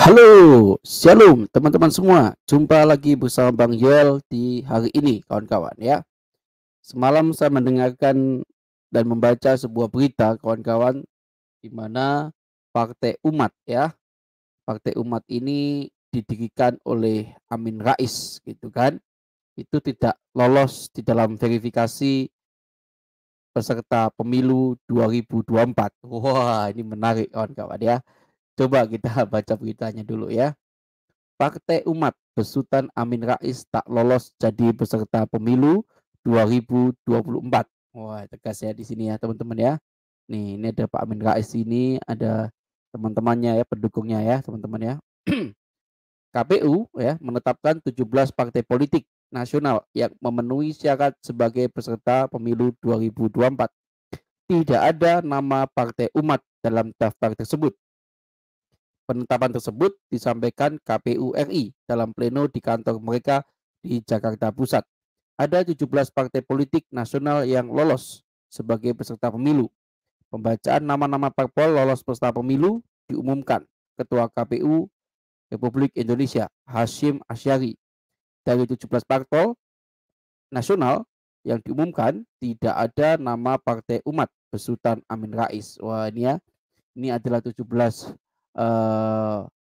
Halo, shalom teman-teman semua. Jumpa lagi bersama Bang Yoel di hari ini, kawan-kawan ya. Semalam saya mendengarkan dan membaca sebuah berita, kawan-kawan, di mana Partai Umat ya. Partai Umat ini didirikan oleh Amin Rais gitu kan. Itu tidak lolos di dalam verifikasi peserta pemilu 2024. Wah, ini menarik kawan-kawan ya. Coba kita baca beritanya dulu ya. Partai Umat besutan Amin Rais tak lolos jadi peserta pemilu 2024. Wah, tegas ya di sini ya teman-teman ya. Nih, ini ada Pak Amin Rais ini, ada teman-temannya ya, pendukungnya ya teman-teman ya. KPU ya menetapkan 17 partai politik nasional yang memenuhi syarat sebagai peserta pemilu 2024. Tidak ada nama Partai Umat dalam daftar tersebut. Penetapan tersebut disampaikan KPU RI dalam pleno di kantor mereka di Jakarta Pusat. Ada 17 partai politik nasional yang lolos sebagai peserta pemilu. Pembacaan nama-nama parpol lolos peserta pemilu diumumkan Ketua KPU Republik Indonesia Hashim Asyari. Dari 17 parpol nasional yang diumumkan tidak ada nama Partai Umat besutan Amin Rais. Wah, ini ya, ini adalah 17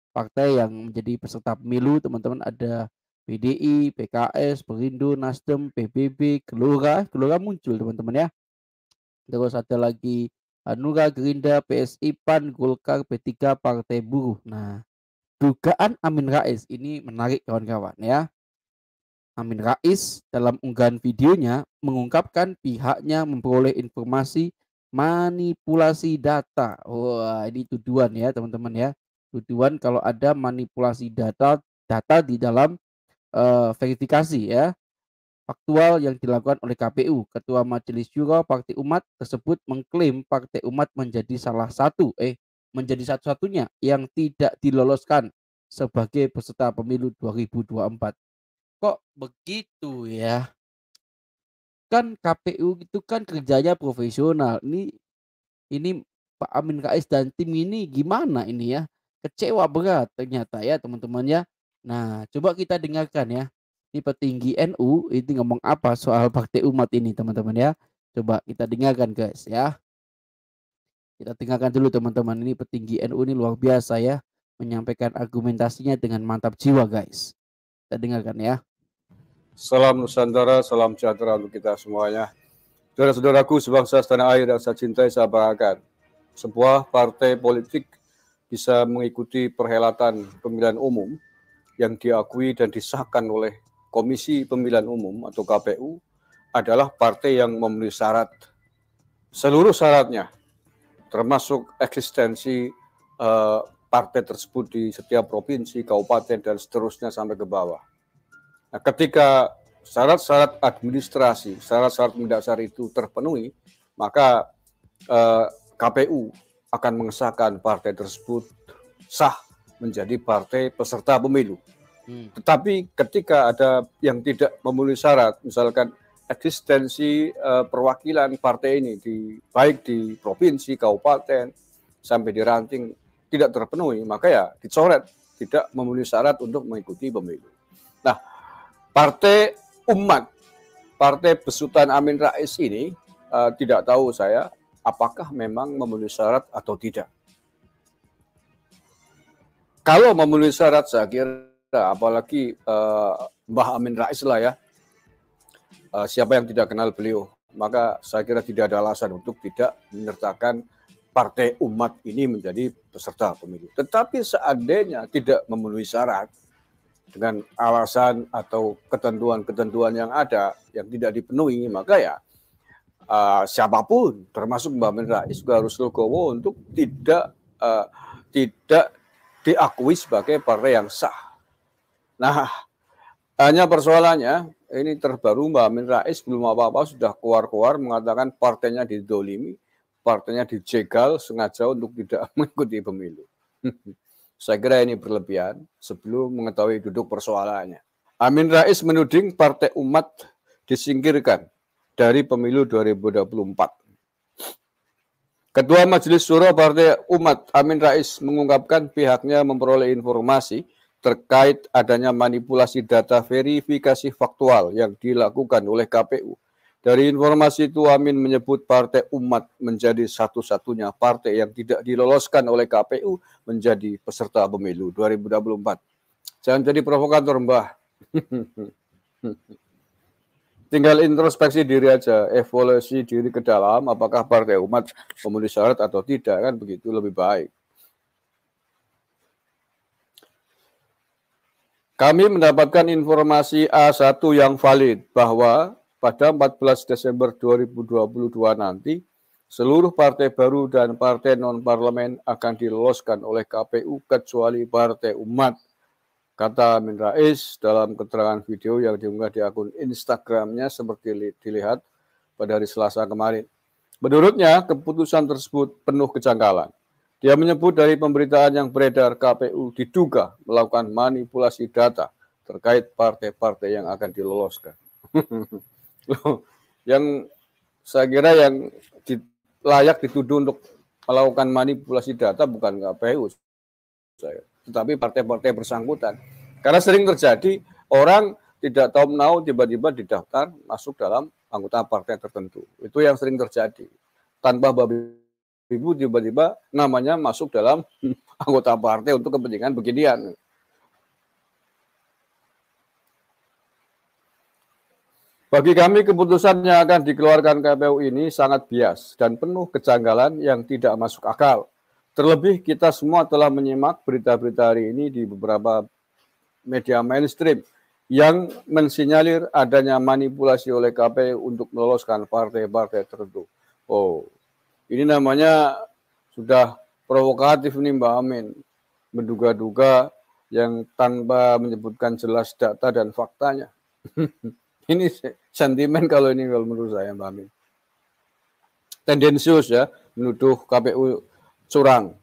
partai yang menjadi peserta pemilu, teman-teman. Ada PDI, PKS, Perindo, Nasdem, PBB, Gelora muncul teman-teman ya. Terus ada lagi Hanura, Gerindra, PSI, PAN, Golkar, P3, Partai Buruh. Nah, dugaan Amin Rais ini menarik kawan-kawan ya. Amin Rais dalam unggahan videonya mengungkapkan pihaknya memperoleh informasi manipulasi data. Wah, ini tuduhan ya teman-teman ya. Tuduhan kalau ada manipulasi data di dalam verifikasi ya faktual yang dilakukan oleh KPU. Ketua Majelis Syuro Partai Umat tersebut mengklaim Partai Umat menjadi menjadi satu-satunya yang tidak diloloskan sebagai peserta pemilu 2024. Kok begitu ya? Kan KPU itu kan kerjanya profesional. Ini Pak Amin Rais dan tim ini gimana ini ya? Kecewa berat ternyata ya teman-teman ya. Nah, coba kita dengarkan ya. Ini petinggi NU ini ngomong apa soal Partai Umat ini teman-teman ya. Coba kita dengarkan guys ya. Kita dengarkan dulu teman-teman, ini petinggi NU ini luar biasa ya. Menyampaikan argumentasinya dengan mantap jiwa guys. Kita dengarkan ya. Salam Nusantara, salam sejahtera untuk kita semuanya. Saudara-saudaraku sebangsa setanah air yang saya cintai, saya banggakan. Sebuah partai politik bisa mengikuti perhelatan pemilihan umum yang diakui dan disahkan oleh Komisi Pemilihan Umum atau KPU adalah partai yang memenuhi syarat. Seluruh syaratnya, termasuk eksistensi partai tersebut di setiap provinsi, kabupaten, dan seterusnya sampai ke bawah. Nah, ketika syarat-syarat administrasi, syarat-syarat mendasar itu terpenuhi, maka KPU akan mengesahkan partai tersebut sah menjadi partai peserta pemilu. Tetapi ketika ada yang tidak memenuhi syarat, misalkan eksistensi perwakilan partai ini baik di provinsi, kabupaten, sampai di ranting tidak terpenuhi, maka ya dicoret, tidak memenuhi syarat untuk mengikuti pemilu. Nah, Partai Umat, partai besutan Amin Rais ini tidak tahu saya apakah memang memenuhi syarat atau tidak. Kalau memenuhi syarat, saya kira apalagi Mbah Amin Rais lah ya, siapa yang tidak kenal beliau, maka saya kira tidak ada alasan untuk tidak menyertakan Partai Umat ini menjadi peserta pemilu. Tetapi seandainya tidak memenuhi syarat, dengan alasan atau ketentuan-ketentuan yang ada yang tidak dipenuhi, maka ya siapapun termasuk Mbak Amin Rais juga harus legowo untuk tidak diakui sebagai partai yang sah. Nah, hanya persoalannya ini terbaru Mbak Amin Rais belum apa-apa sudah keluar-keluar mengatakan partainya didolimi, partainya dijegal sengaja untuk tidak mengikuti pemilu. Saya kira ini berlebihan sebelum mengetahui duduk persoalannya. Amin Rais menuding Partai Umat disingkirkan dari pemilu 2024. Ketua Majelis Syuro Partai Umat Amin Rais mengungkapkan pihaknya memperoleh informasi terkait adanya manipulasi data verifikasi faktual yang dilakukan oleh KPU. Dari informasi itu, Amin menyebut Partai Umat menjadi satu-satunya partai yang tidak diloloskan oleh KPU menjadi peserta pemilu 2024. Jangan jadi provokator, Mbah. Tinggal introspeksi diri aja, evaluasi diri ke dalam, apakah Partai Umat memenuhi syarat atau tidak, kan begitu lebih baik. Kami mendapatkan informasi A1 yang valid bahwa pada 14 Desember 2022 nanti, seluruh partai baru dan partai non-parlemen akan diloloskan oleh KPU kecuali Partai Umat, kata Amin Rais dalam keterangan video yang diunggah di akun Instagramnya seperti dilihat pada hari Selasa kemarin. Menurutnya, keputusan tersebut penuh kejanggalan. Dia menyebut dari pemberitaan yang beredar, KPU diduga melakukan manipulasi data terkait partai-partai yang akan diloloskan. Yang saya kira yang layak dituduh untuk melakukan manipulasi data bukan KPU, tetapi partai-partai bersangkutan. Karena sering terjadi orang tidak tahu menahu tiba-tiba didaftar masuk dalam anggota partai tertentu. Itu yang sering terjadi. Tanpa babi ibu tiba-tiba namanya masuk dalam anggota partai untuk kepentingan beginian. Bagi kami, keputusan yang akan dikeluarkan KPU ini sangat bias dan penuh kejanggalan yang tidak masuk akal. Terlebih kita semua telah menyimak berita-berita hari ini di beberapa media mainstream yang mensinyalir adanya manipulasi oleh KPU untuk meloloskan partai-partai tertentu. Oh, ini namanya sudah provokatif nih Mbak Amin. Menduga-duga yang tanpa menyebutkan jelas data dan faktanya. Ini sentimen kalau menurut saya Mbak Amin. Tendensius ya, menuduh KPU curang.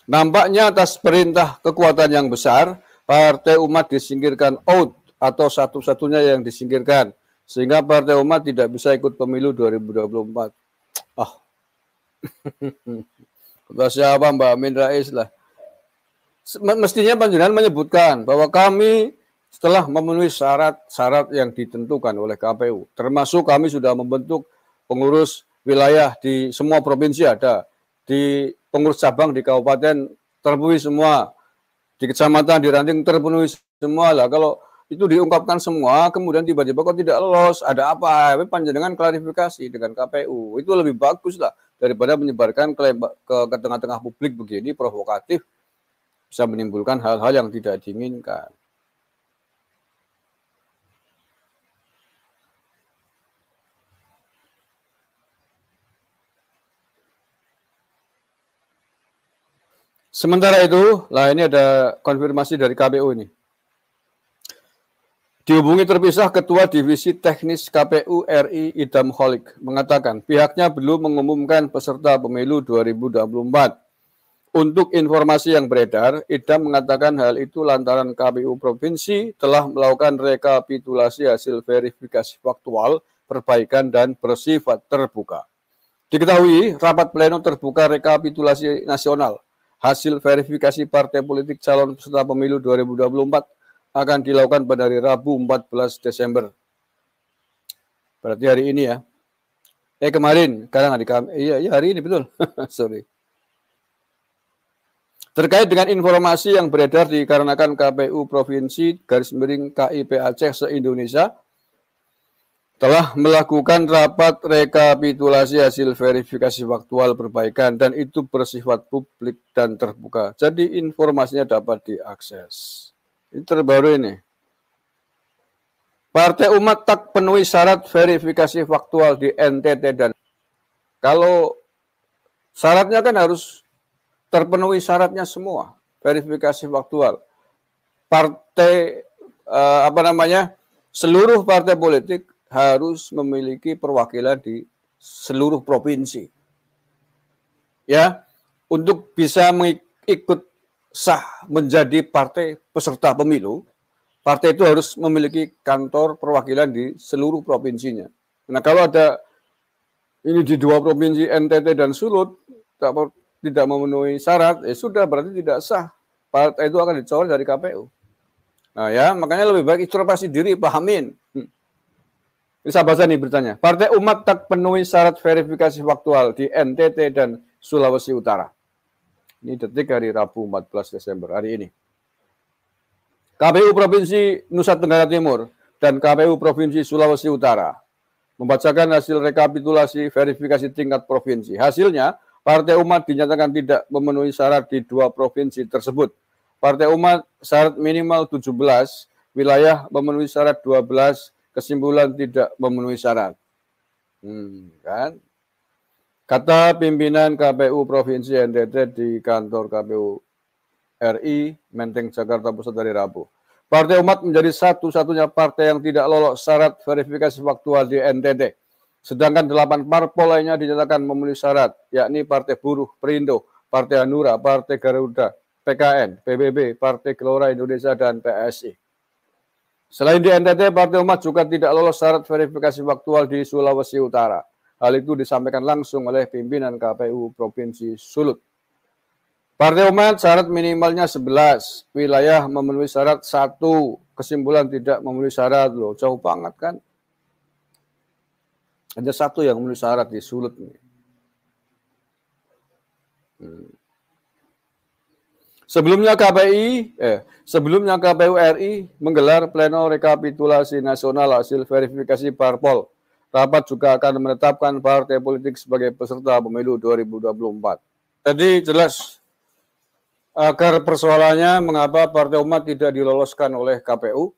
Nampaknya atas perintah kekuatan yang besar, Partai Umat disingkirkan out atau satu-satunya yang disingkirkan. Sehingga Partai Umat tidak bisa ikut pemilu 2024. Kata siapa Mbak Amin Rais lah. Mestinya panjenengan menyebutkan bahwa kami setelah memenuhi syarat-syarat yang ditentukan oleh KPU, termasuk kami sudah membentuk pengurus wilayah di semua provinsi ada, di pengurus cabang di kabupaten terpenuhi semua, di kecamatan di ranting terpenuhi semua lah. Kalau itu diungkapkan semua, kemudian tiba-tiba kok tidak lolos, ada apa? Panjenengan klarifikasi dengan KPU, itu lebih bagus lah daripada menyebarkan ke tengah-tengah publik begini provokatif, bisa menimbulkan hal-hal yang tidak diinginkan. Sementara itu, lah ini ada konfirmasi dari KPU ini. Dihubungi terpisah Ketua Divisi Teknis KPU RI Idam Holik mengatakan pihaknya belum mengumumkan peserta pemilu 2024. Untuk informasi yang beredar, Idam mengatakan hal itu lantaran KPU Provinsi telah melakukan rekapitulasi hasil verifikasi faktual, perbaikan, dan bersifat terbuka. Diketahui, rapat pleno terbuka rekapitulasi nasional hasil verifikasi partai politik calon peserta pemilu 2024 akan dilakukan pada hari Rabu 14 Desember. Berarti hari ini ya. Kemarin, karena iya hari ini betul. Sorry. Terkait dengan informasi yang beredar dikarenakan KPU Provinsi _KIP Aceh se-Indonesia telah melakukan rapat rekapitulasi hasil verifikasi faktual perbaikan dan itu bersifat publik dan terbuka. Jadi informasinya dapat diakses. Ini terbaru ini. Partai Umat tak penuhi syarat verifikasi faktual di NTT dan kalau syaratnya kan harus terpenuhi syaratnya semua, verifikasi faktual. Partai seluruh partai politik harus memiliki perwakilan di seluruh provinsi. Ya, untuk bisa ikut sah menjadi partai peserta pemilu, partai itu harus memiliki kantor perwakilan di seluruh provinsinya. Nah, kalau ada ini di 2 provinsi NTT dan Sulut tidak memenuhi syarat, sudah berarti tidak sah. Partai itu akan dicoret dari KPU. Nah ya, makanya lebih baik introspeksi diri, pahamin. Bisa baca nih beritanya. Partai Umat tak penuhi syarat verifikasi faktual di NTT dan Sulawesi Utara. Ini Detik hari Rabu 14 Desember hari ini. KPU Provinsi Nusa Tenggara Timur dan KPU Provinsi Sulawesi Utara membacakan hasil rekapitulasi verifikasi tingkat provinsi. Hasilnya, Partai Umat dinyatakan tidak memenuhi syarat di 2 provinsi tersebut. Partai Umat syarat minimal 17, wilayah memenuhi syarat 12, kesimpulan tidak memenuhi syarat. Kan? Kata pimpinan KPU Provinsi NTT di kantor KPU RI Menteng Jakarta Pusat dari Rabu. Partai Umat menjadi satu-satunya partai yang tidak lolos syarat verifikasi faktual di NTT. Sedangkan 8 parpol lainnya dinyatakan memenuhi syarat, yakni Partai Buruh, Perindo, Partai Hanura, Partai Garuda, PKN, PBB, Partai Gelora Indonesia, dan PSI. Selain di NTT, Partai Umat juga tidak lolos syarat verifikasi faktual di Sulawesi Utara. Hal itu disampaikan langsung oleh pimpinan KPU Provinsi Sulut. Partai Umat syarat minimalnya 11, wilayah memenuhi syarat 1, kesimpulan tidak memenuhi syarat. Loh, jauh banget kan? Ada 1 yang memenuhi syarat di Sulut. Sebelumnya KPU RI menggelar pleno rekapitulasi nasional hasil verifikasi parpol. Rapat juga akan menetapkan partai politik sebagai peserta pemilu 2024. Jadi jelas agar persoalannya mengapa Partai Umat tidak diloloskan oleh KPU,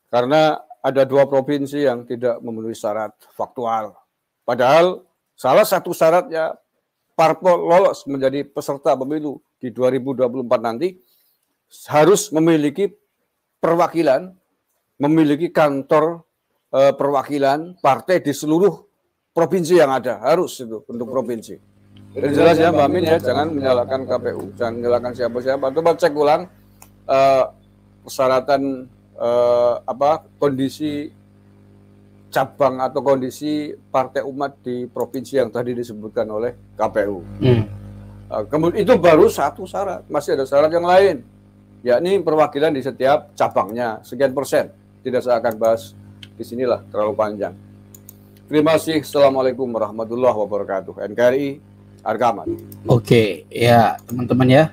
karena ada 2 provinsi yang tidak memenuhi syarat faktual. Padahal salah satu syaratnya parpol lolos menjadi peserta pemilu di 2024 nanti harus memiliki perwakilan, memiliki kantor perwakilan partai di seluruh provinsi yang ada, harus itu untuk provinsi. Jadi jelas ya Mbak Min ya, jangan menyalahkan KPU, jangan menyalahkan siapa-siapa. Coba cek ulang persyaratan kondisi cabang atau kondisi Partai Umat di provinsi yang tadi disebutkan oleh KPU. Kemudian itu baru 1 syarat, masih ada syarat yang lain, yakni perwakilan di setiap cabangnya sekian persen. Tidak saya akan bahas di sinilah, terlalu panjang. Terima kasih. Assalamualaikum warahmatullahi wabarakatuh. NKRI Argaman. Oke, ya teman-teman ya.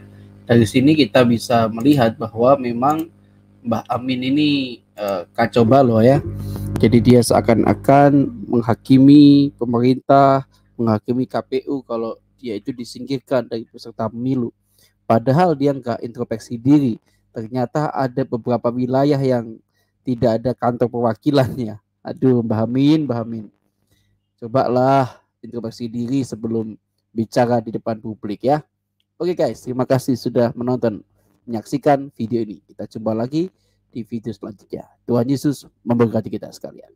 Dari sini kita bisa melihat bahwa memang Mbah Amin ini kacau balau ya. Jadi dia seakan-akan menghakimi pemerintah, menghakimi KPU kalau dia itu disingkirkan dari peserta pemilu. Padahal dia nggak introspeksi diri. Ternyata ada beberapa wilayah yang tidak ada kantor perwakilannya. Aduh, Mbah Amin. Cobalah introspeksi diri sebelum bicara di depan publik ya. Oke guys, terima kasih sudah menyaksikan video ini. Kita jumpa lagi di video selanjutnya. Tuhan Yesus memberkati kita sekalian.